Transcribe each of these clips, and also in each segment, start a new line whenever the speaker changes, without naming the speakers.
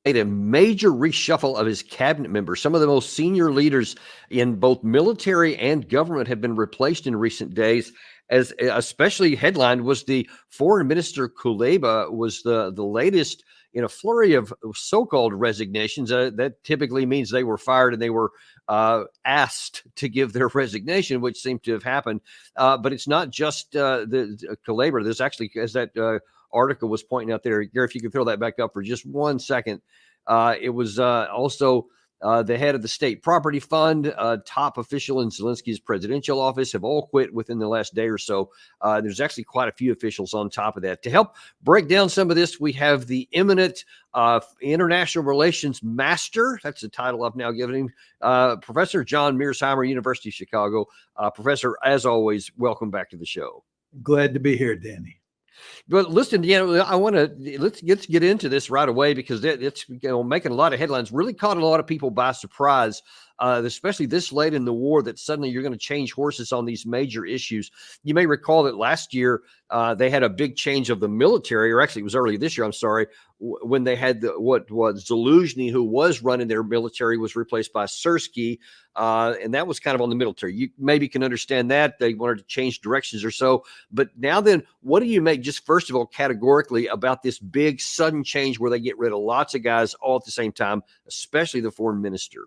made a major reshuffle of his cabinet members. Some of the most senior leaders in both military and government have been replaced in recent days. As especially headlined was the foreign minister Kuleba was the latest in a flurry of so-called resignations. That typically means they were fired and they were asked to give their resignation, which seemed to have happened. But it's not just the Kuleba. There's actually, as that article was pointing out there, Gary, if you could throw that back up for just 1 second. It was also the head of the state property fund, top official in Zelensky's presidential office have all quit within the last day or so. There's actually quite a few officials on top of that. To help break down some of this, we have the eminent international relations master. That's the title I've now given him. Professor John Mearsheimer, University of Chicago. Professor, as always, welcome back to the show.
Glad to be here, Danny.
But listen, I want to let's get into this right away because it's making a lot of headlines. Really caught a lot of people by surprise, especially this late in the war. That suddenly you're going to change horses on these major issues. You may recall that last year they had a big change of the military, or actually it was early this year. I'm sorry, when they had what was Zaluzhny, who was running their military, was replaced by Sersky. And that was kind of on the military. You maybe can understand that. They wanted to change directions or so. But now then, what do you make, just first of all, categorically about this big sudden change where they get rid of lots of guys all at the same time, especially the foreign minister?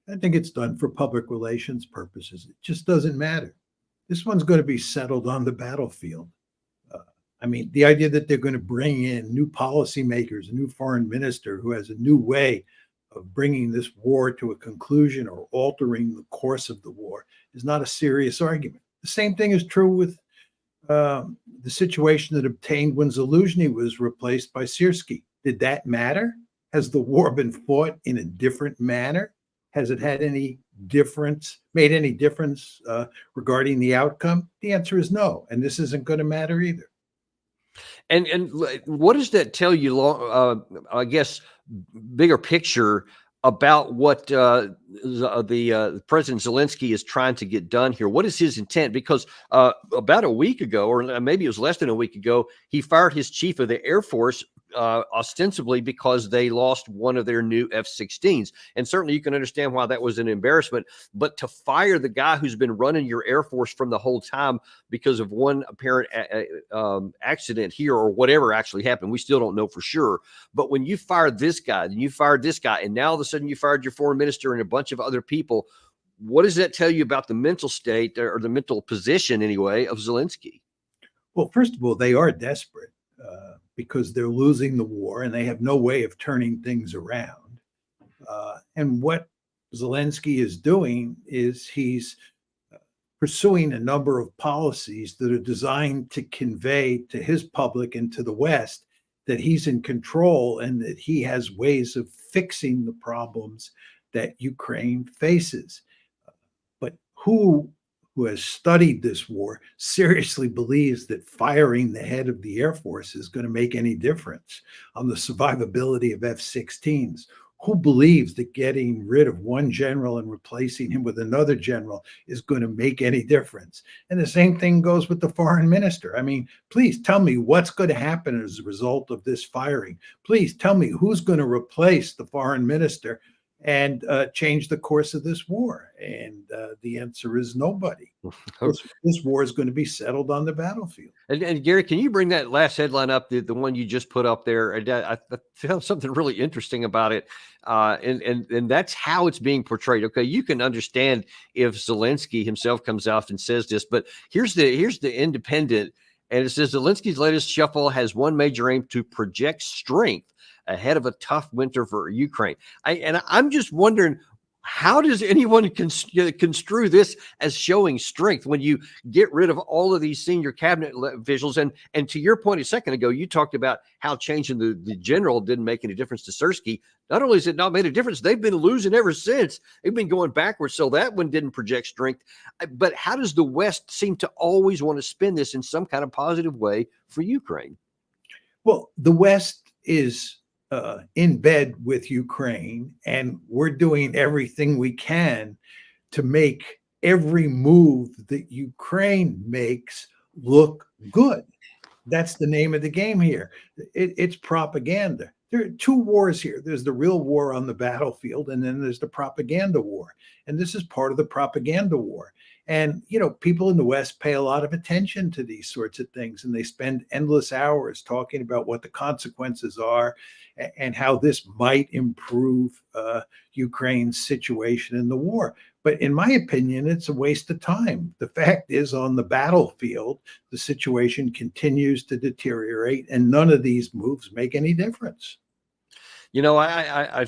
I think it's done for public relations purposes. It just doesn't matter. This one's going to be settled on the battlefield. I mean, the idea that they're going to bring in new policymakers, a new foreign minister who has a new way of bringing this war to a conclusion or altering the course of the war is not a serious argument. The same thing is true with the situation that obtained when Zaluzhny was replaced by Sersky. Did that matter? Has the war been fought in a different manner? Has it had any difference, made any difference regarding the outcome? The answer is no, and this isn't going to matter either.
And what does that tell you, I guess, bigger picture about what the President Zelensky is trying to get done here? What is his intent? Because about a week ago, or maybe it was less than a week ago, he fired his chief of the Air Force, ostensibly because they lost one of their new F-16s. And certainly you can understand why that was an embarrassment. But to fire the guy who's been running your Air Force from the whole time because of one apparent accident here or whatever actually happened, we still don't know for sure. But when you fired this guy, and you fired this guy, and now all of a sudden you fired your foreign minister and a bunch of other people, what does that tell you about the mental state, or the mental position anyway, of Zelensky?
Well, first of all, they are desperate because they're losing the war and they have no way of turning things around. And what Zelensky is doing is he's pursuing a number of policies that are designed to convey to his public and to the West that he's in control and that he has ways of fixing the problems that Ukraine faces. But who has studied this war seriously believes that firing the head of the Air Force is going to make any difference on the survivability of F-16s? Who believes that getting rid of one general and replacing him with another general is going to make any difference? And the same thing goes with the foreign minister. I mean, please tell me what's going to happen as a result of this firing. Please tell me who's going to replace the foreign minister and change the course of this war. And the answer is nobody. This war is going to be settled on the battlefield.
And Gary, can you bring that last headline up, the one you just put up there? I found something really interesting about it. And that's how it's being portrayed. Okay, you can understand if Zelensky himself comes out and says this, but here's the Independent, and it says Zelensky's latest shuffle has one major aim: to project strength ahead of a tough winter for Ukraine. I'm just wondering, how does anyone construe this as showing strength when you get rid of all of these senior cabinet officials? And to your point a second ago, you talked about how changing the general didn't make any difference to Sersky. Not only has it not made a difference, they've been losing ever since. They've been going backwards. So that one didn't project strength. But how does the West seem to always want to spin this in some kind of positive way for Ukraine?
Well, the West is in bed with Ukraine, and we're doing everything we can to make every move that Ukraine makes look good. That's the name of the game here. It's propaganda. There are two wars here. There's the real war on the battlefield, and then there's the propaganda war. And this is part of the propaganda war. And, people in the West pay a lot of attention to these sorts of things, and they spend endless hours talking about what the consequences are and how this might improve Ukraine's situation in the war. But in my opinion, it's a waste of time. The fact is, on the battlefield, the situation continues to deteriorate, and none of these moves make any difference.
I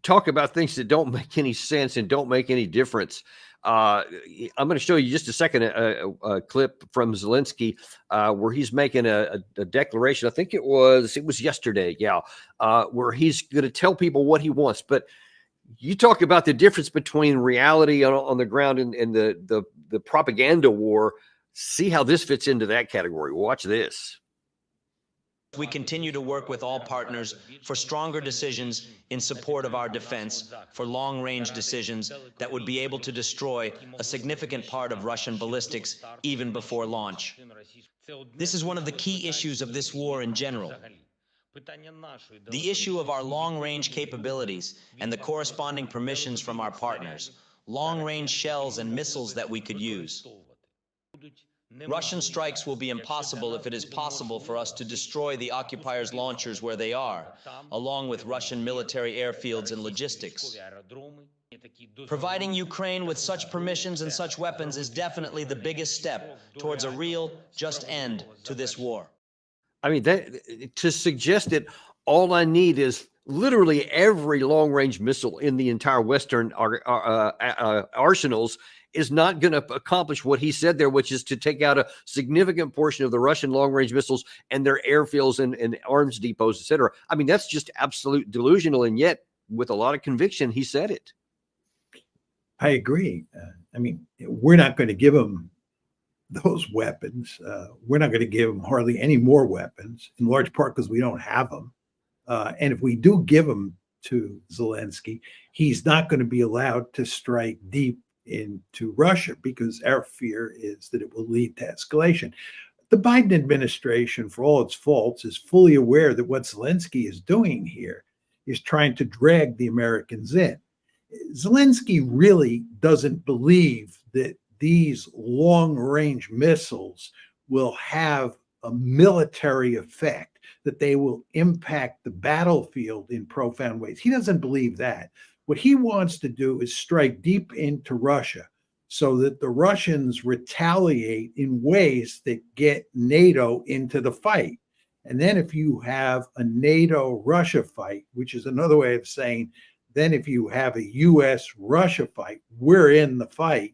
talk about things that don't make any sense and don't make any difference. I'm going to show you just a second a clip from Zelensky where he's making a declaration. I think it was yesterday, where he's going to tell people what he wants. But you talk about the difference between reality on the ground and the propaganda war. See how this fits into that category. Watch this.
We continue to work with all partners for stronger decisions in support of our defense, for long-range decisions that would be able to destroy a significant part of Russian ballistics even before launch. This is one of the key issues of this war in general. The issue of our long-range capabilities and the corresponding permissions from our partners, long-range shells and missiles that we could use. Russian strikes will be impossible if it is possible for us to destroy the occupiers' launchers where they are, along with Russian military airfields and logistics. Providing Ukraine with such permissions and such weapons is definitely the biggest step towards a real, just end to this war.
I mean, to suggest that all I need is literally every long-range missile in the entire Western arsenals is not going to accomplish what he said there, which is to take out a significant portion of the Russian long-range missiles and their airfields and arms depots, et cetera. I mean, that's just absolute delusional. And yet, with a lot of conviction, he said it.
I agree. We're not going to give them those weapons. We're not going to give them hardly any more weapons, in large part because we don't have them. And if we do give them to Zelensky, he's not going to be allowed to strike deep into Russia because our fear is that it will lead to escalation. The Biden administration, for all its faults, is fully aware that what Zelensky is doing here is trying to drag the Americans in. Zelensky really doesn't believe that these long-range missiles will have a military effect, that they will impact the battlefield in profound ways. He doesn't believe that. What he wants to do is strike deep into Russia so that the Russians retaliate in ways that get NATO into the fight. And then if you have a NATO-Russia fight, which is another way of saying, then if you have a U.S.-Russia fight, we're in the fight,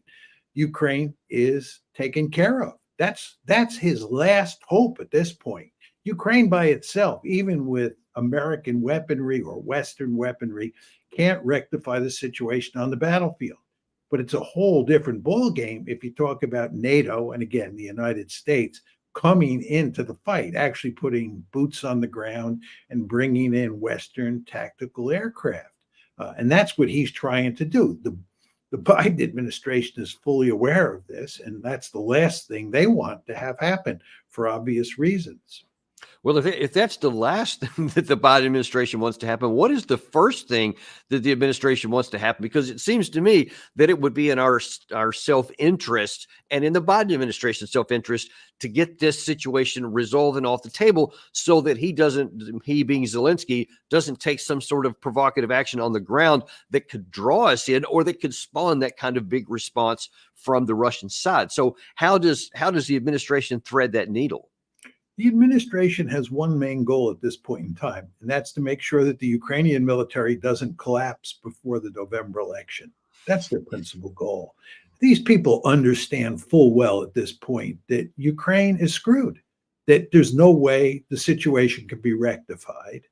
Ukraine is taken care of. That's his last hope at this point. Ukraine by itself, even with American weaponry or Western weaponry, can't rectify the situation on the battlefield. But it's a whole different ballgame if you talk about NATO and, again, the United States coming into the fight, actually putting boots on the ground and bringing in Western tactical aircraft. And that's what he's trying to do. The Biden administration is fully aware of this, and that's the last thing they want to have happen for obvious reasons.
Well, if that's the last thing that the Biden administration wants to happen, what is the first thing that the administration wants to happen? Because it seems to me that it would be in our self-interest and in the Biden administration's self-interest to get this situation resolved and off the table so that he being Zelensky, doesn't take some sort of provocative action on the ground that could draw us in or that could spawn that kind of big response from the Russian side. So how does the administration thread that needle?
The administration has one main goal at this point in time, and that's to make sure that the Ukrainian military doesn't collapse before the November election. That's their principal goal. These people understand full well at this point that Ukraine is screwed, that there's no way the situation can be rectified.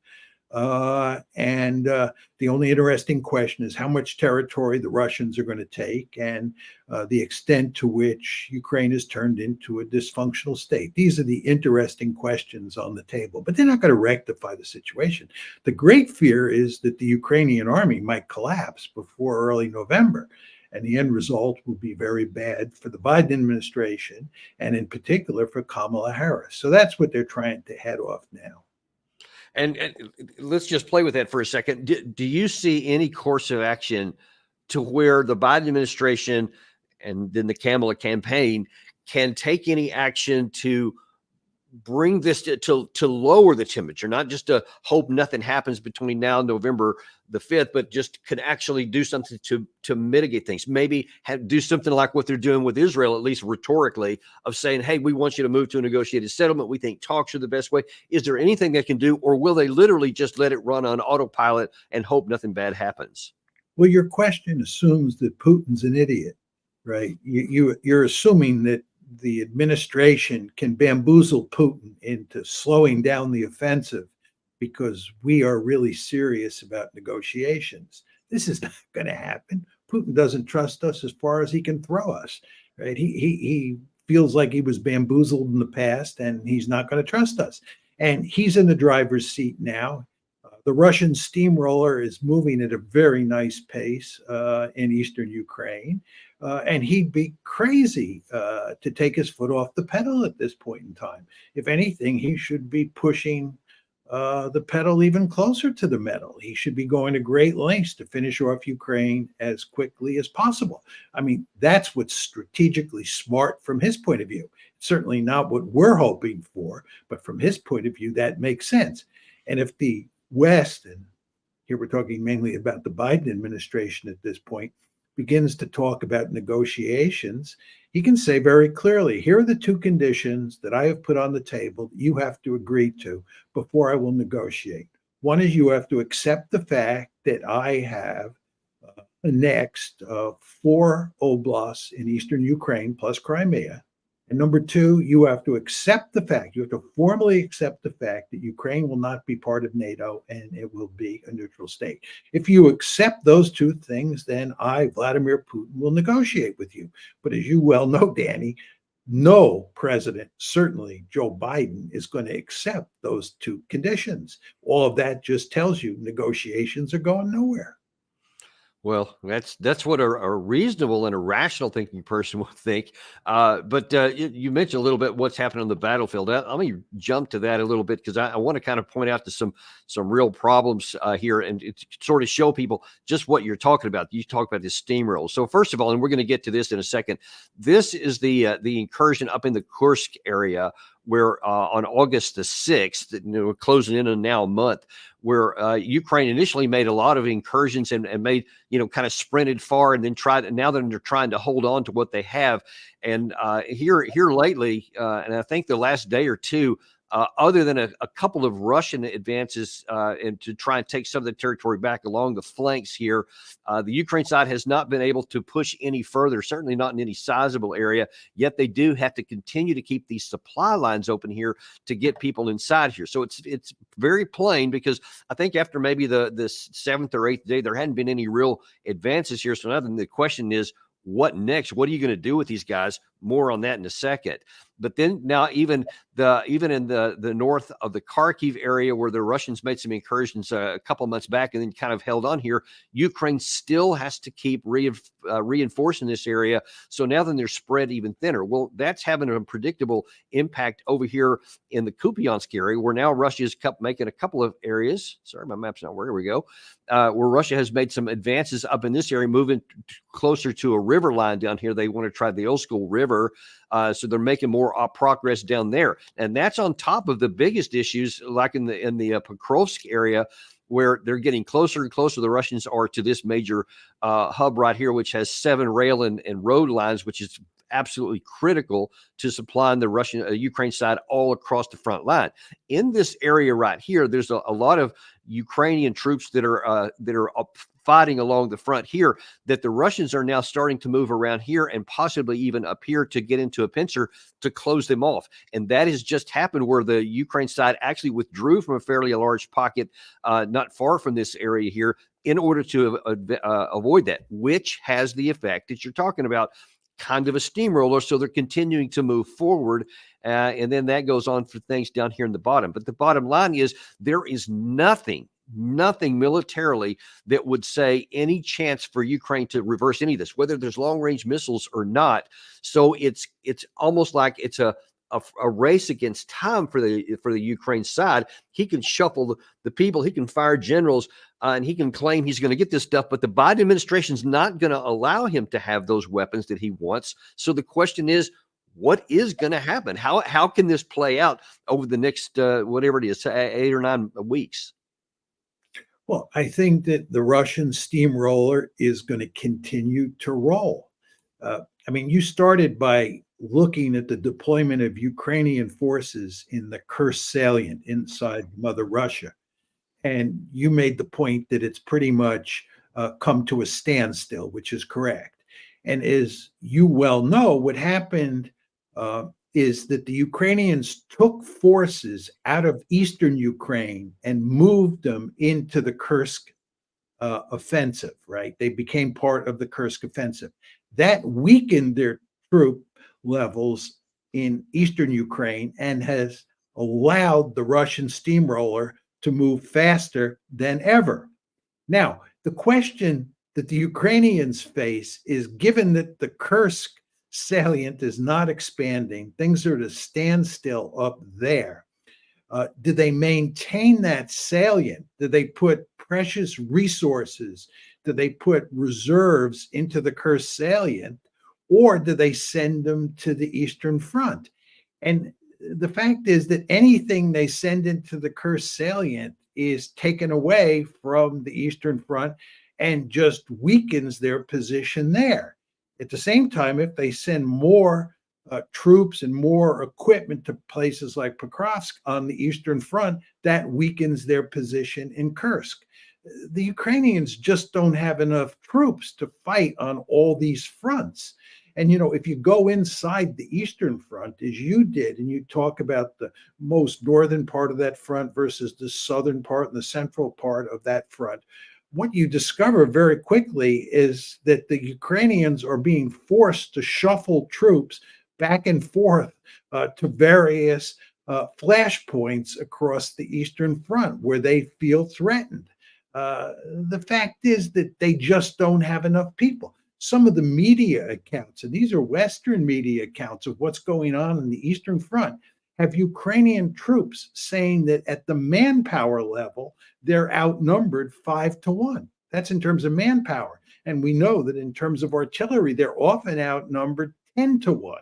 And the only interesting question is how much territory the Russians are going to take and the extent to which Ukraine is turned into a dysfunctional state. These are the interesting questions on the table, but they're not going to rectify the situation. The great fear is that the Ukrainian army might collapse before early November. And the end result will be very bad for the Biden administration and in particular for Kamala Harris. So that's what they're trying to head off now.
And let's just play with that for a second. Do you see any course of action to where the Biden administration and then the Kamala campaign can take any action to bring this to lower the temperature, not just to hope nothing happens between now and November the 5th, but just can actually do something to mitigate things? Maybe do something like what they're doing with Israel, at least rhetorically, of saying, hey, we want you to move to a negotiated settlement. We think talks are the best way. Is there anything they can do, or will they literally just let it run on autopilot and hope nothing bad happens?
Well, your question assumes that Putin's an idiot, right? You're assuming that the administration can bamboozle Putin into slowing down the offensive because we are really serious about negotiations. This is not going to happen. Putin doesn't trust us as far as he can throw us, right? He feels like he was bamboozled in the past, and he's not going to trust us. And he's in the driver's seat now. The Russian steamroller is moving at a very nice pace in eastern Ukraine. And he'd be crazy to take his foot off the pedal at this point in time. If anything, he should be pushing the pedal even closer to the metal. He should be going to great lengths to finish off Ukraine as quickly as possible. I mean, that's what's strategically smart from his point of view. Certainly not what we're hoping for, but from his point of view, that makes sense. And if the West, and here we're talking mainly about the Biden administration at this point, begins to talk about negotiations, he can say very clearly, here are the two conditions that I have put on the table that you have to agree to before I will negotiate. One is you have to accept the fact that I have annexed 4 oblasts in eastern Ukraine plus Crimea. And number two, you have to accept the fact, you have to formally accept the fact that Ukraine will not be part of NATO and it will be a neutral state. If you accept those two things, then I, Vladimir Putin, will negotiate with you. But as you well know, Danny, no president, certainly Joe Biden, is going to accept those two conditions. All of that just tells you negotiations are going nowhere.
Well, that's what a reasonable and a rational thinking person would think. But you mentioned a little bit what's happening on the battlefield. Let me jump to that a little bit, because I want to kind of point out to some real problems here, and sort of show people just what you're talking about. You talk about this steamroll. So first of all, and we're going to get to this in a second, this is the incursion up in the Kursk area, where on August the 6th, we're closing in on now a month, where Ukraine initially made a lot of incursions and made, kind of sprinted far, and then now that they're trying to hold on to what they have. And here lately, and I think the last day or two, other than a couple of Russian advances and to try and take some of the territory back along the flanks here, the Ukraine side has not been able to push any further, certainly not in any sizable area. Yet they do have to continue to keep these supply lines open here to get people inside here. So it's very plain, because I think after maybe the 7th or 8th day, there hadn't been any real advances here. So now the question is, what next? What are you going to do with these guys? More on that in a second. But then now even in the north of the Kharkiv area, where the Russians made some incursions a couple of months back and then kind of held on here, Ukraine still has to keep reinforcing this area. So now then they're spread even thinner. Well, that's having an unpredictable impact over here in the Kupiansk area, where now Russia is making a couple of areas. Sorry, my map's not where. Here we go. Where Russia has made some advances up in this area, moving closer to a river line down here. They want to try the Oskol River. So they're making more progress down there. And that's on top of the biggest issues, like in the Pokrovsk area, where they're getting closer and closer, the Russians are, to this major hub right here, which has 7 rail and road lines, which is absolutely critical to supplying the Ukraine side all across the front line. In this area right here, there's a lot of Ukrainian troops that are fighting along the front here, that the Russians are now starting to move around here and possibly even up here to get into a pincer to close them off. And that has just happened, where the Ukraine side actually withdrew from a fairly large pocket not far from this area here in order to avoid that, which has the effect that you're talking about, kind of a steamroller. So they're continuing to move forward. And then that goes on for things down here in the bottom. But the bottom line is, there is nothing militarily that would say any chance for Ukraine to reverse any of this, whether there's long-range missiles or not. So it's almost like it's a a race against time for the Ukraine side. He can shuffle the people, he can fire generals, and he can claim he's going to get this stuff. But the Biden administration's not going to allow him to have those weapons that he wants. So the question is, what is going to happen? How can this play out over the next whatever it is, 8 or 9 weeks?
Well, I think that the Russian steamroller is going to continue to roll. I mean, you started by looking at the deployment of Ukrainian forces in the Kursk salient inside Mother Russia. And you made the point that it's pretty much come to a standstill, which is correct. And as you well know, what happened is that the Ukrainians took forces out of eastern Ukraine and moved them into the Kursk offensive, right? They became part of the Kursk offensive. That weakened their troop levels in eastern Ukraine and has allowed the Russian steamroller to move faster than ever. Now, the question that the Ukrainians face is, given that the Kursk salient is not expanding, things are at a standstill up there. Do they maintain that salient? Do they put precious resources? Do they put reserves into the Kursk salient? Or do they send them to the Eastern Front? And the fact is that anything they send into the Kursk salient is taken away from the Eastern Front and just weakens their position there. At the same time, if they send more troops and more equipment to places like Pokrovsk on the Eastern Front, that weakens their position in Kursk. The Ukrainians just don't have enough troops to fight on all these fronts. And, you know, if you go inside the Eastern Front, as you did, and you talk about the most northern part of that front versus the southern part and the central part of that front, what you discover very quickly is that the Ukrainians are being forced to shuffle troops back and forth to various flashpoints across the Eastern Front where they feel threatened. The fact is that they just don't have enough people. Some of the media accounts, and these are Western media accounts of what's going on in the Eastern Front, have Ukrainian troops saying that at the manpower level, they're outnumbered 5-1. That's in terms of manpower. And we know that in terms of artillery, they're often outnumbered 10-1.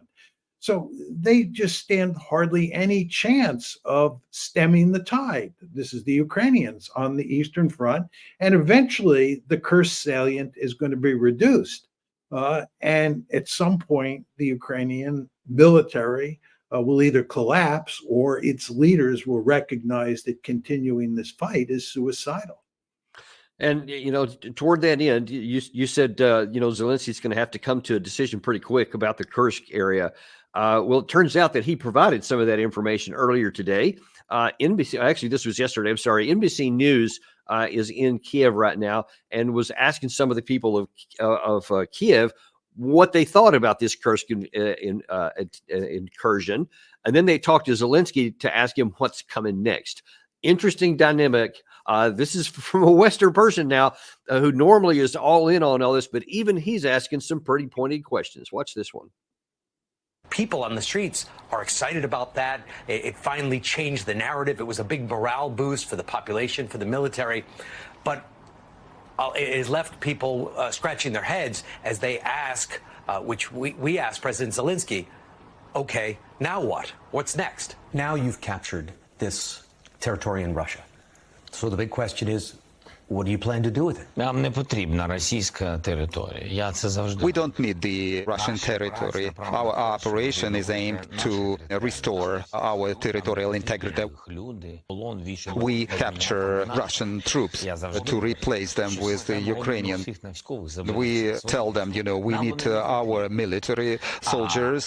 So they just stand hardly any chance of stemming the tide. This is the Ukrainians on the Eastern Front. And eventually the Kursk salient is going to be reduced. And at some point, the Ukrainian military will either collapse or its leaders will recognize that continuing this fight is suicidal.
And, you know, toward that end, you said, you know, Zelensky's going to have to come to a decision pretty quick about the Kursk area. Well, it turns out that he provided some of that information earlier today. NBC, actually, this was yesterday. I'm sorry. NBC News is in Kiev right now and was asking some of the people of Kiev what they thought about this Kursk incursion. And then they talked to Zelensky to ask him what's coming next. Interesting dynamic. This is from a Western person now who normally is all in on all this, but even he's asking some pretty pointed questions. Watch this one.
People on the streets are excited about that. It finally changed the narrative. It was a big morale boost for the population, for the military. But it has left people scratching their heads as they ask, which we asked President Zelensky, okay, now what? What's next? Now you've captured this territory in Russia. So the big question is, what do you plan to do with it?
Нам не потрібна російська територія. Я це завжди.
We don't need the Russian territory. Our operation is aimed to restore our territorial integrity. We capture Russian troops to replace them with the Ukrainian. We tell them, you know, we need our military soldiers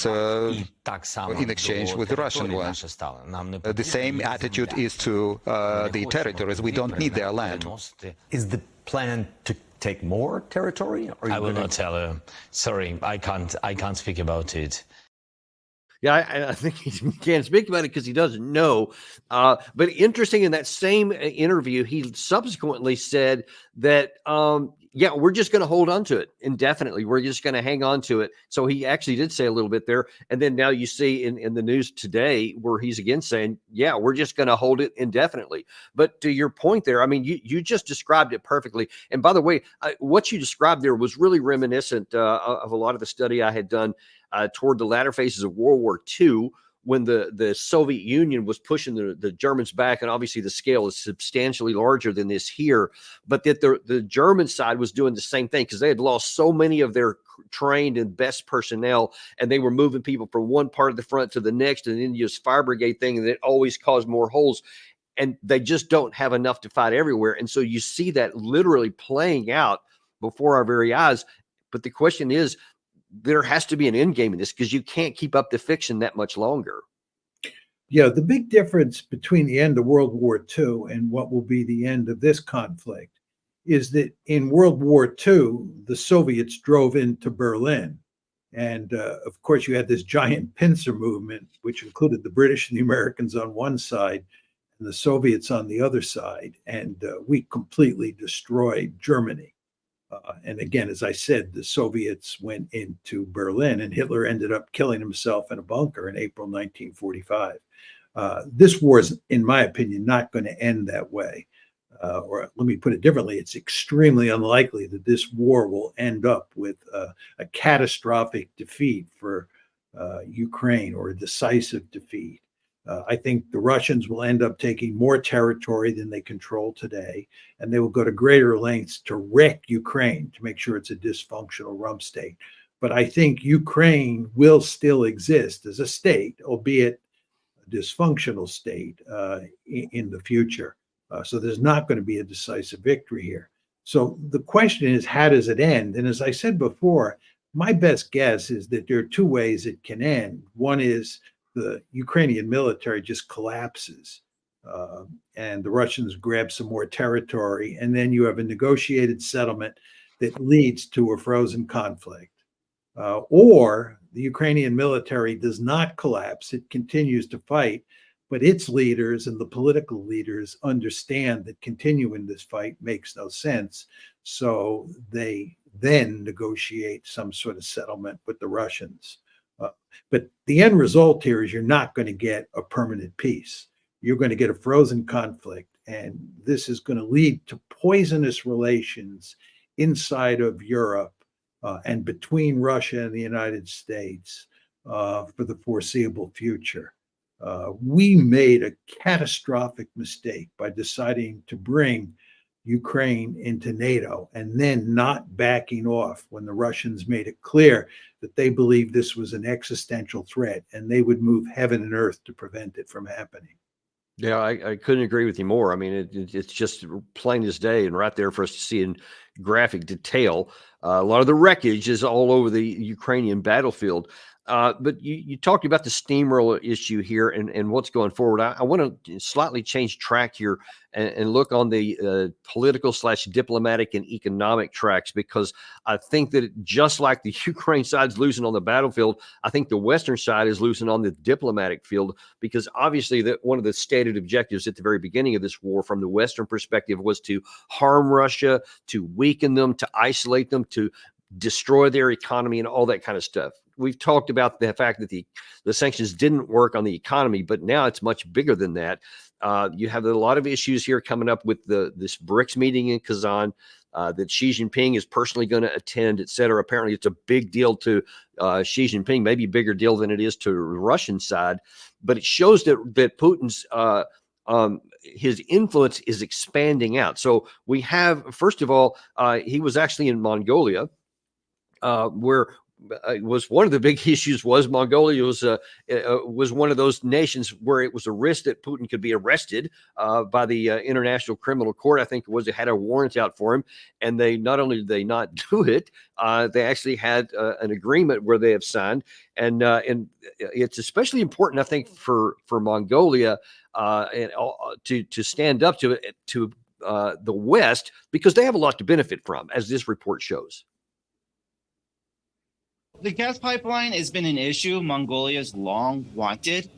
in exchange with the Russian ones. The same attitude is to the territories. We don't need their land.
Is the plan to take more territory?
I will not tell her. Sorry, I can't speak about it.
Yeah, I think he can't speak about it because he doesn't know. But interesting, in that same interview, he subsequently said that, yeah, we're just going to hold on to it indefinitely. We're just going to hang on to it. So he actually did say a little bit there. And then now you see in the news today where he's again saying, yeah, we're just going to hold it indefinitely. But to your point there, I mean, you just described it perfectly. And by the way, what you described there was really reminiscent of a lot of the study I had done toward the latter phases of World War II, when the Soviet Union was pushing the Germans back. And obviously the scale is substantially larger than this here, but that the German side was doing the same thing because they had lost so many of their trained and best personnel, and they were moving people from one part of the front to the next, and then just fire brigade thing, and it always caused more holes. And they just don't have enough to fight everywhere. And so you see that literally playing out before our very eyes. But the question is, there has to be an end game in this because you can't keep up the fiction that much longer.
Yeah, the big difference between the end of World War II and what will be the end of this conflict is that in World War II, the Soviets drove into Berlin. And of course, you had this giant pincer movement, which included the British and the Americans on one side and the Soviets on the other side. And we completely destroyed Germany. And again, as I said, the Soviets went into Berlin and Hitler ended up killing himself in a bunker in April 1945. This war is, in my opinion, not going to end that way. Or let me put it differently, it's extremely unlikely that this war will end up with a catastrophic defeat for Ukraine or a decisive defeat. I think the Russians will end up taking more territory than they control today, and they will go to greater lengths to wreck Ukraine to make sure it's a dysfunctional rump state. But I think Ukraine will still exist as a state, albeit a dysfunctional state in the future. So there's not going to be a decisive victory here. So the question is, how does it end? And as I said before, my best guess is that there are two ways it can end. One is the Ukrainian military just collapses and the Russians grab some more territory. And then you have a negotiated settlement that leads to a frozen conflict. Or the Ukrainian military does not collapse. It continues to fight, but its leaders and the political leaders understand that continuing this fight makes no sense. So they then negotiate some sort of settlement with the Russians. But the end result here is you're not going to get a permanent peace. You're going to get a frozen conflict. And this is going to lead to poisonous relations inside of Europe and between Russia and the United States for the foreseeable future. We made a catastrophic mistake by deciding to bring Ukraine into NATO and then not backing off when the Russians made it clear that they believed this was an existential threat and they would move heaven and earth to prevent it from happening.
Yeah, I couldn't agree with you more. I mean, it's just plain as day and right there for us to see in graphic detail. A lot of the wreckage is all over the Ukrainian battlefield. But you talked about the steamroller issue here and what's going forward. I want to slightly change track here and look on the political/diplomatic and economic tracks, because I think that just like the Ukraine side's losing on the battlefield, I think the Western side is losing on the diplomatic field, because obviously that one of the stated objectives at the very beginning of this war from the Western perspective was to harm Russia, to weaken them, to isolate them, to destroy their economy and all that kind of stuff. We've talked about the fact that the sanctions didn't work on the economy, but now it's much bigger than that. You have a lot of issues here coming up with this BRICS meeting in Kazan that Xi Jinping is personally going to attend, et cetera. Apparently, it's a big deal to Xi Jinping, maybe a bigger deal than it is to the Russian side. But it shows that Putin's his influence is expanding out. So we have, first of all, he was actually in Mongolia, where was one of the big issues was Mongolia was one of those nations where it was a risk that Putin could be arrested by the International Criminal Court. I think it had a warrant out for him, and they not only did they not do it, they actually had an agreement where they have signed, and it's especially important, I think, for Mongolia and to stand up to the West, because they have a lot to benefit from, as this report shows.
the gas pipeline has been an issue Mongolia's long wanted.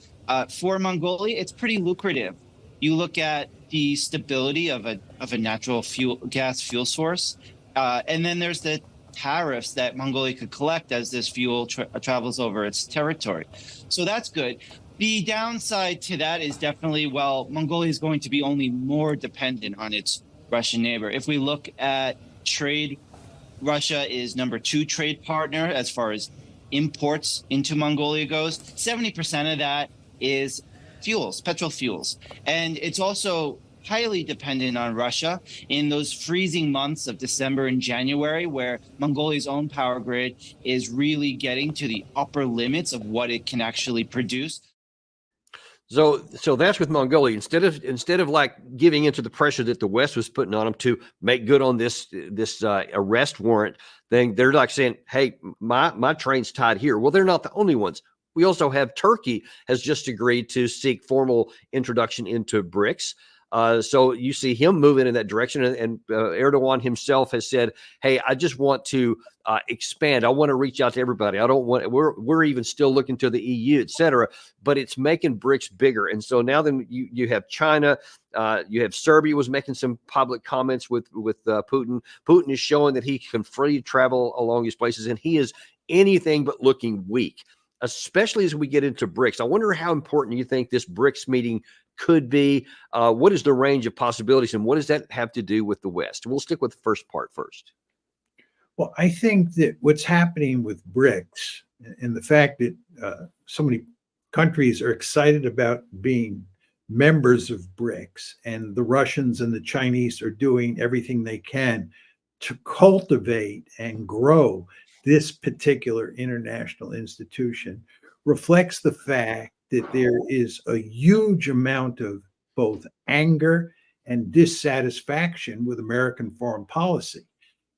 For Mongolia, it's pretty lucrative. You look at the stability of a natural gas fuel source, and then there's the tariffs that Mongolia could collect as this fuel travels over its territory. So that's good. The downside to that is definitely, well, Mongolia is going to be only more dependent on its Russian neighbor. If we look at trade, Russia is number 2 trade partner as far as imports into Mongolia goes. 70% of that is fuels, petrol fuels. And it's also highly dependent on Russia in those freezing months of December and January, where Mongolia's own power grid is really getting to the upper limits of what it can actually produce.
So that's with Mongolia. Instead of like giving into the pressure that the West was putting on them to make good on this arrest warrant thing, they're like saying, "Hey, my train's tied here." Well, they're not the only ones. We also have Turkey has just agreed to seek formal introduction into BRICS. So you see him moving in that direction, and Erdogan himself has said, "Hey, I just want to expand. I want to reach out to everybody. I don't want. We're even still looking to the EU, et cetera. But it's making BRICS bigger." And so now then you have China, you have Serbia was making some public comments with Putin. Putin is showing that he can freely travel along these places, and he is anything but looking weak, especially as we get into BRICS. I wonder how important you think this BRICS meeting could be. What is the range of possibilities, and what does that have to do with the West? We'll stick with the first part first.
Well, I think that what's happening with BRICS and the fact that so many countries are excited about being members of BRICS, and the Russians and the Chinese are doing everything they can to cultivate and grow this particular international institution, reflects the fact that there is a huge amount of both anger and dissatisfaction with American foreign policy.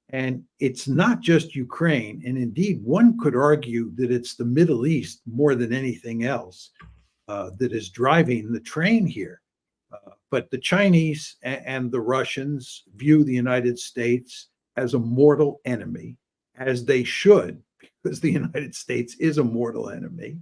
And it's not just Ukraine. And indeed, one could argue that it's the Middle East more than anything else that is driving the train here. But the Chinese and the Russians view the United States as a mortal enemy, as they should, because the United States is a mortal enemy.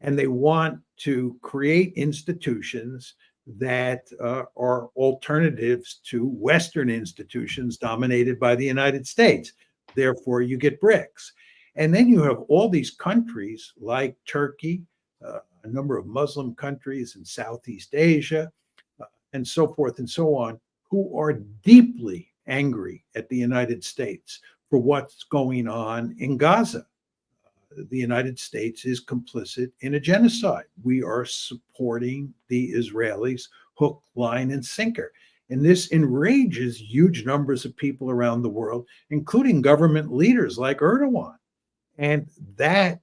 And they want to create institutions that are alternatives to Western institutions dominated by the United States. Therefore, you get BRICS. And then you have all these countries like Turkey, a number of Muslim countries in Southeast Asia, and so forth and so on, who are deeply angry at the United States for what's going on in Gaza. The United States is complicit in a genocide. We are supporting the Israelis hook, line, and sinker. And this enrages huge numbers of people around the world, including government leaders like Erdogan. And that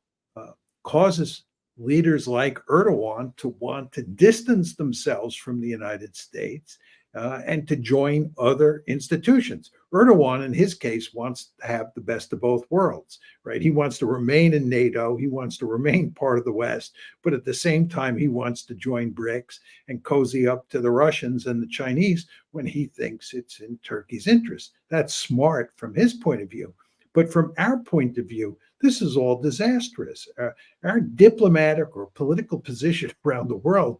causes leaders like Erdogan to want to distance themselves from the United States and to join other institutions. Erdogan, in his case, wants to have the best of both worlds, right? He wants to remain in NATO. He wants to remain part of the West, but at the same time, he wants to join BRICS and cozy up to the Russians and the Chinese when he thinks it's in Turkey's interest. That's smart from his point of view. But from our point of view, this is all disastrous. Our diplomatic or political position around the world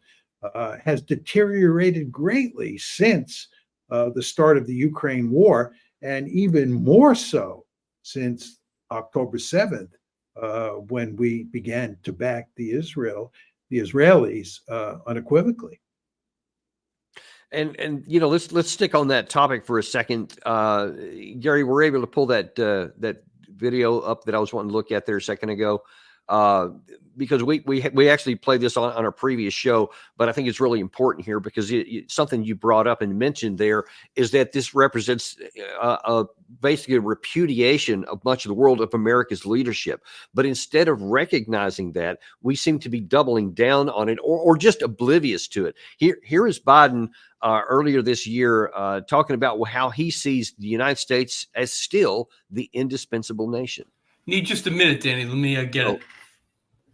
has deteriorated greatly since the start of the Ukraine war, and even more so since October 7th, when we began to back the Israelis unequivocally.
And you know, let's stick on that topic for a second. Gary, we're able to pull that video up that I was wanting to look at there a second ago. Because we actually played this on our previous show, but I think it's really important here because something you brought up and mentioned there is that this represents basically a repudiation of much of the world of America's leadership. But instead of recognizing that, we seem to be doubling down on it or just oblivious to it. Here is Biden earlier this year talking about how he sees the United States as still the indispensable nation.
Need just a minute, Danny. Let me get it.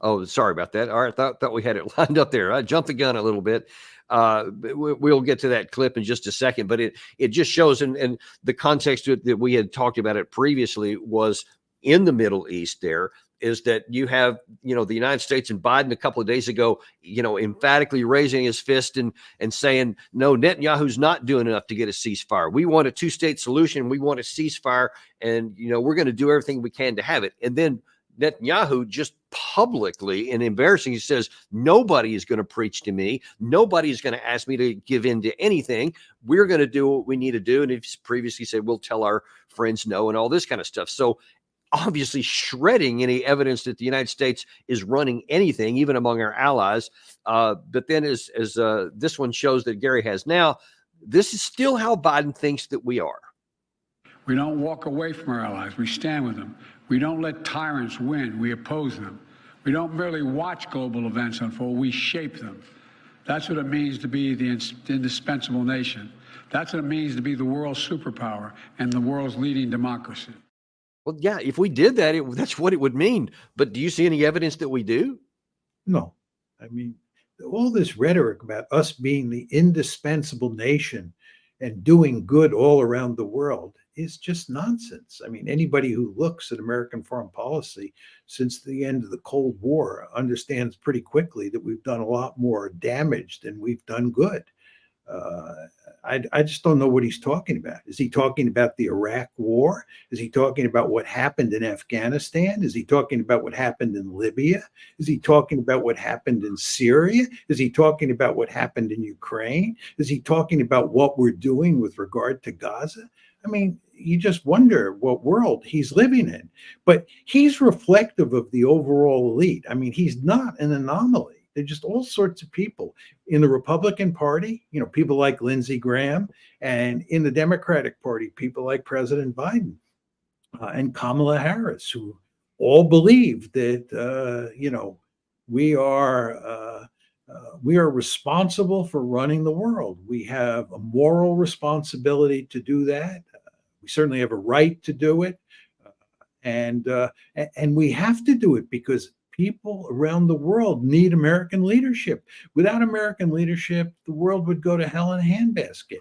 Oh, sorry about that. All right, thought we had it lined up there. I jumped the gun a little bit. We'll get to that clip in just a second, but it just shows, and the context that we had talked about it previously was in the Middle East. There, is that you have, the United States and Biden a couple of days ago, emphatically raising his fist and saying, no, Netanyahu's not doing enough to get a ceasefire. We want a two-state solution. We want a ceasefire. And, we're going to do everything we can to have it. And then Netanyahu just publicly and embarrassingly says, nobody is going to preach to me. Nobody is going to ask me to give in to anything. We're going to do what we need to do. And he's previously said, we'll tell our friends no and all this kind of stuff. So obviously shredding any evidence that the United States is running anything, even among our allies. But then as this one shows that Gary has now, this is still how Biden thinks that we are.
We don't walk away from our allies. We stand with them. We don't let tyrants win. We oppose them. We don't merely watch global events unfold. We shape them. That's what it means to be the indispensable nation. That's what it means to be the world's superpower and the world's leading democracy.
Well, yeah, if we did that, that's what it would mean. But do you see any evidence that we do?
No. I mean, all this rhetoric about us being the indispensable nation and doing good all around the world is just nonsense. I mean, anybody who looks at American foreign policy since the end of the Cold War understands pretty quickly that we've done a lot more damage than we've done good. I just don't know what he's talking about. Is he talking about the Iraq War? Is he talking about what happened in Afghanistan? Is he talking about what happened in Libya? Is he talking about what happened in Syria? Is he talking about what happened in Ukraine? Is he talking about what we're doing with regard to Gaza? I mean, you just wonder what world he's living in. But he's reflective of the overall elite. I mean, he's not an anomaly. They're just all sorts of people in the Republican Party, people like Lindsey Graham, and in the Democratic Party, people like President Biden and Kamala Harris, who all believe that, we are responsible for running the world. We have a moral responsibility to do that. We certainly have a right to do it. And we have to do it because people around the world need American leadership. Without American leadership, the world would go to hell in a handbasket.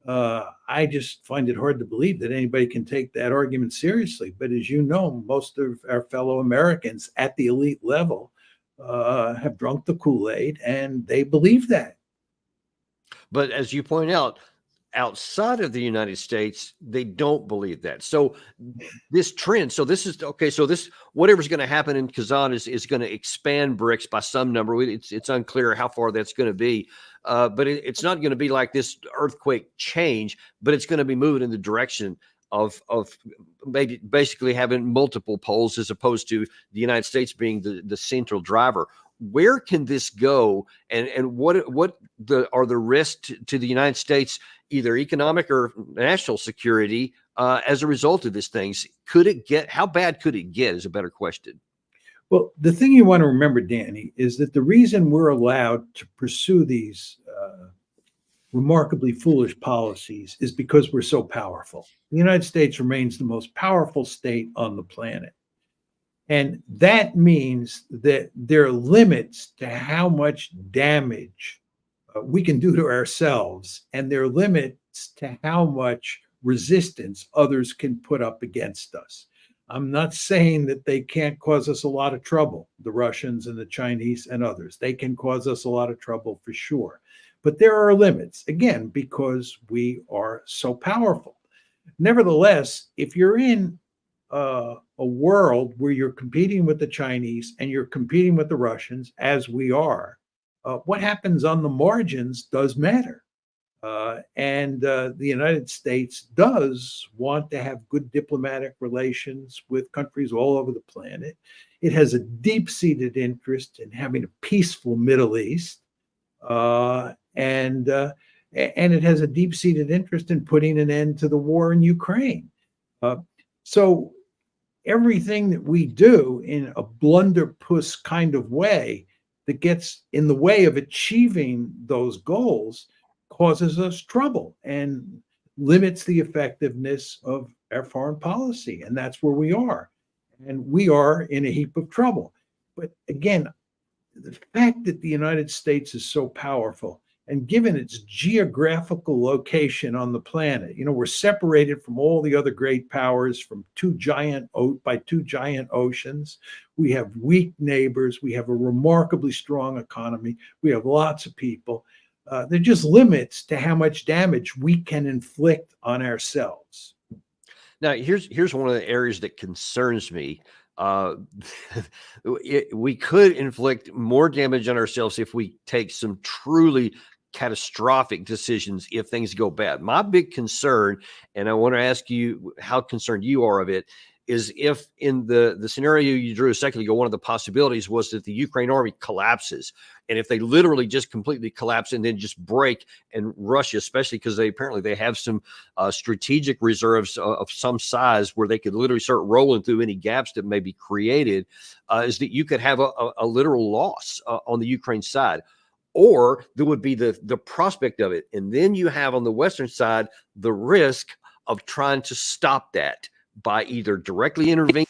I just find it hard to believe that anybody can take that argument seriously. But as you know, most of our fellow Americans at the elite level have drunk the Kool-Aid, and they believe that.
But as you point out, outside of the United States, they don't believe that. So this trend, so this is okay. So this, whatever's going to happen in Kazan is going to expand BRICS by some number. It's unclear how far that's going to be, but it's not going to be like this earthquake change, but it's going to be moving in the direction of maybe basically having multiple poles as opposed to the United States being the central driver. Where can this go, and what are the risks to the United States, either economic or national security, as a result of these things? How bad could it get is a better question.
Well, the thing you want to remember, Danny, is that the reason we're allowed to pursue these remarkably foolish policies is because we're so powerful. The United States remains the most powerful state on the planet. And that means that there are limits to how much damage we can do to ourselves, and there are limits to how much resistance others can put up against us. I'm not saying that they can't cause us a lot of trouble, the Russians and the Chinese and others. They can cause us a lot of trouble for sure. But there are limits, again, because we are so powerful. Nevertheless, if you're in a world where you're competing with the Chinese and you're competing with the Russians, as we are, what happens on the margins does matter. And the United States does want to have good diplomatic relations with countries all over the planet. It has a deep-seated interest in having a peaceful Middle East, and it has a deep-seated interest in putting an end to the war in Ukraine. So everything that we do in a blunderpuss kind of way that gets in the way of achieving those goals causes us trouble and limits the effectiveness of our foreign policy. And that's where we are. And we are in a heap of trouble. But again, the fact that the United States is so powerful And given its geographical location on the planet, we're separated from all the other great powers from two giant oceans. We have weak neighbors. We have a remarkably strong economy. We have lots of people. There are just limits to how much damage we can inflict on ourselves.
Now, here's one of the areas that concerns me. We could inflict more damage on ourselves if we take some truly catastrophic decisions if things go bad. My big concern, and I want to ask you how concerned you are of it, is if in the scenario you drew a second ago, one of the possibilities was that the Ukraine army collapses. And if they literally just completely collapse and then just break, and Russia, especially because they have some strategic reserves of some size where they could literally start rolling through any gaps that may be created, is that you could have a literal loss on the Ukraine side. Or there would be the prospect of it. And then you have on the Western side the risk of trying to stop that by either directly intervening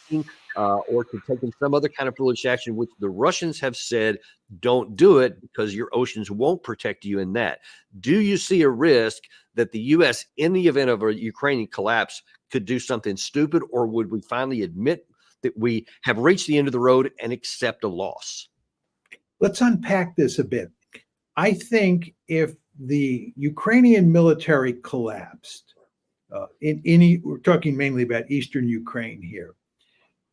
or to taking some other kind of foolish action, which the Russians have said, don't do it because your oceans won't protect you in that. Do you see a risk that the U.S., in the event of a Ukrainian collapse, could do something stupid, or would we finally admit that we have reached the end of the road and accept a loss?
Let's unpack this a bit. I think if the Ukrainian military collapsed, we're talking mainly about eastern Ukraine here,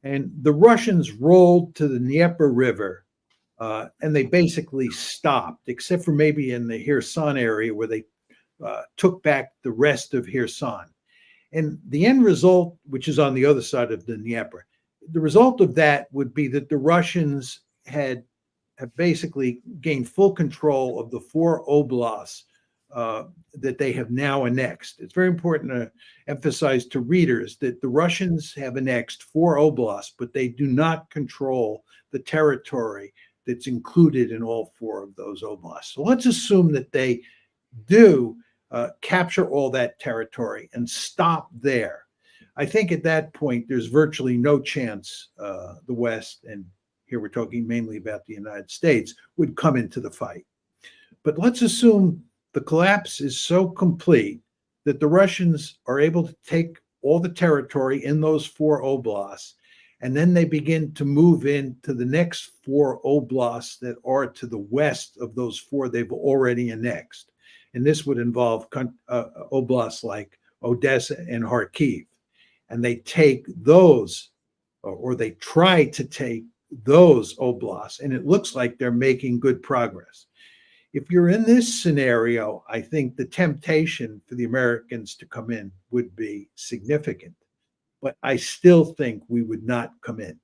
and the Russians rolled to the Dnieper River, and they basically stopped, except for maybe in the Kherson area where they took back the rest of Kherson. And the end result, which is on the other side of the Dnieper, the result of that would be that the Russians have basically gained full control of the 4 oblasts that they have now annexed. It's very important to emphasize to readers that the Russians have annexed 4 oblasts, but they do not control the territory that's included in all 4 of those oblasts. So let's assume that they do capture all that territory and stop there. I think at that point, there's virtually no chance the West, and here we're talking mainly about the United States, would come into the fight. But let's assume the collapse is so complete that the Russians are able to take all the territory in those 4 oblasts, and then they begin to move into the next 4 oblasts that are to the west of those 4 they've already annexed. And this would involve oblasts like Odessa and Kharkiv. And they take those, or they try to take those oblasts, and it looks like they're making good progress. If you're in this scenario, I think the temptation for the Americans to come in would be significant, but I still think we would not come in.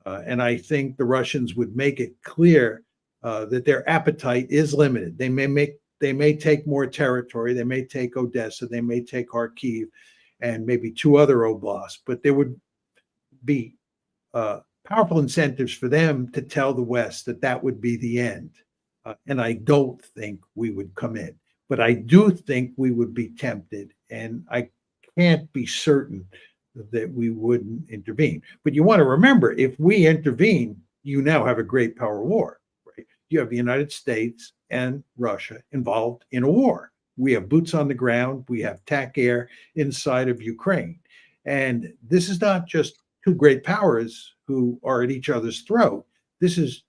And I think the Russians would make it clear that their appetite is limited. They may take more territory. They may take Odessa. They may take Kharkiv and maybe 2 other oblasts, but there would be powerful incentives for them to tell the West that that would be the end. And I don't think we would come in, but I do think we would be tempted, and I can't be certain that we wouldn't intervene. But you want to remember, if we intervene, you now have a great power war, right? You have the United States and Russia involved in a war. We have boots on the ground. We have TAC air inside of Ukraine. And this is not just 2 great powers who are at each other's throat. This is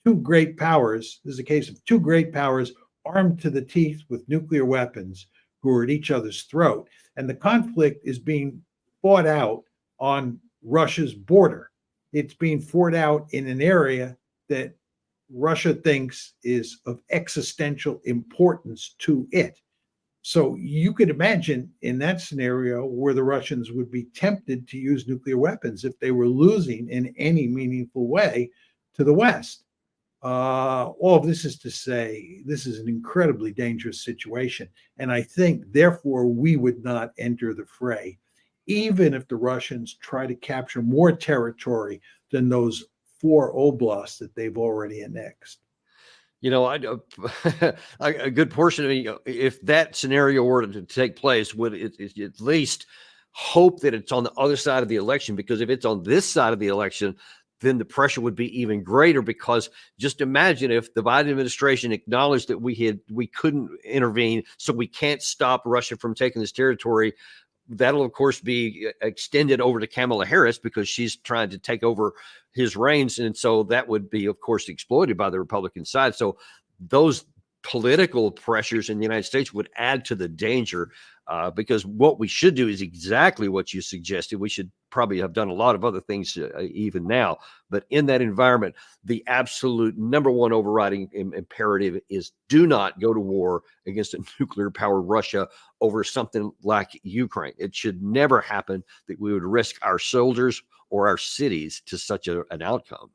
2 great powers. This is a case of 2 great powers armed to the teeth with nuclear weapons who are at each other's throat. And the conflict is being fought out on Russia's border. It's being fought out in an area that Russia thinks is of existential importance to it. So you could imagine in that scenario where the Russians would be tempted to use nuclear weapons if they were losing in any meaningful way to the West. All of this is to say, this is an incredibly dangerous situation. And I think, therefore, we would not enter the fray, even if the Russians try to capture more territory than those 4 oblasts that they've already annexed.
You know, a good portion of me, if that scenario were to take place, would at least hope that it's on the other side of the election, because if it's on this side of the election, then the pressure would be even greater, because just imagine if the Biden administration acknowledged that we couldn't intervene, so we can't stop Russia from taking this territory. That'll, of course, be extended over to Kamala Harris because she's trying to take over his reigns. And so that would be, of course, exploited by the Republican side. So those political pressures in the United States would add to the danger, because what we should do is exactly what you suggested. We should probably have done a lot of other things even now. But in that environment, the absolute number one overriding imperative is do not go to war against a nuclear powered Russia over something like Ukraine. It should never happen that we would risk our soldiers or our cities to such an outcome.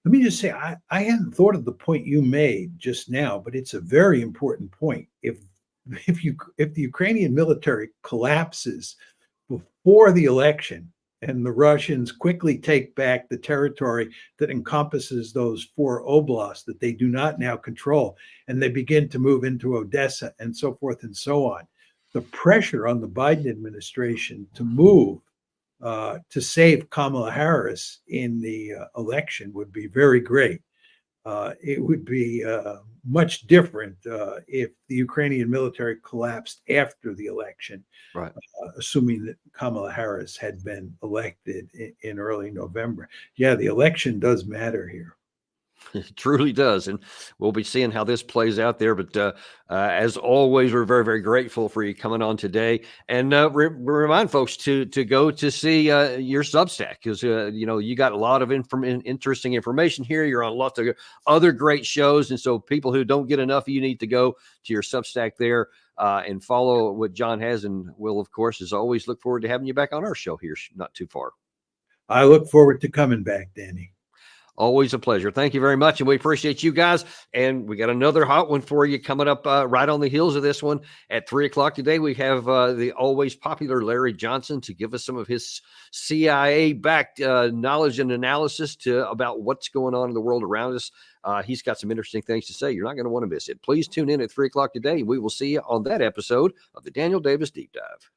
Let me just say, I hadn't thought of the point you made just now, but it's a very important point. If the Ukrainian military collapses before the election and the Russians quickly take back the territory that encompasses those 4 oblasts that they do not now control, and they begin to move into Odessa and so forth and so on, the pressure on the Biden administration to move to save Kamala Harris in the election would be very great. It would be much different if the Ukrainian military collapsed after the election,
Right.
Assuming that Kamala Harris had been elected in early November. Yeah, the election does matter here.
It truly does. And we'll be seeing how this plays out there. But as always, we're very, very grateful for you coming on today. And remind folks to go to see your Substack, because, you got a lot of interesting information here. You're on lots of other great shows. And so people who don't get enough, you need to go to your Substack there and follow what John has. And we'll, of course, as always, look forward to having you back on our show here not too far.
I look forward to coming back, Danny.
Always a pleasure. Thank you very much. And we appreciate you guys. And we got another hot one for you coming up right on the heels of this one at 3:00 today. We have the always popular Larry Johnson to give us some of his CIA-backed knowledge and analysis about what's going on in the world around us. He's got some interesting things to say. You're not going to want to miss it. Please tune in at 3:00 today. We will see you on that episode of the Daniel Davis Deep Dive.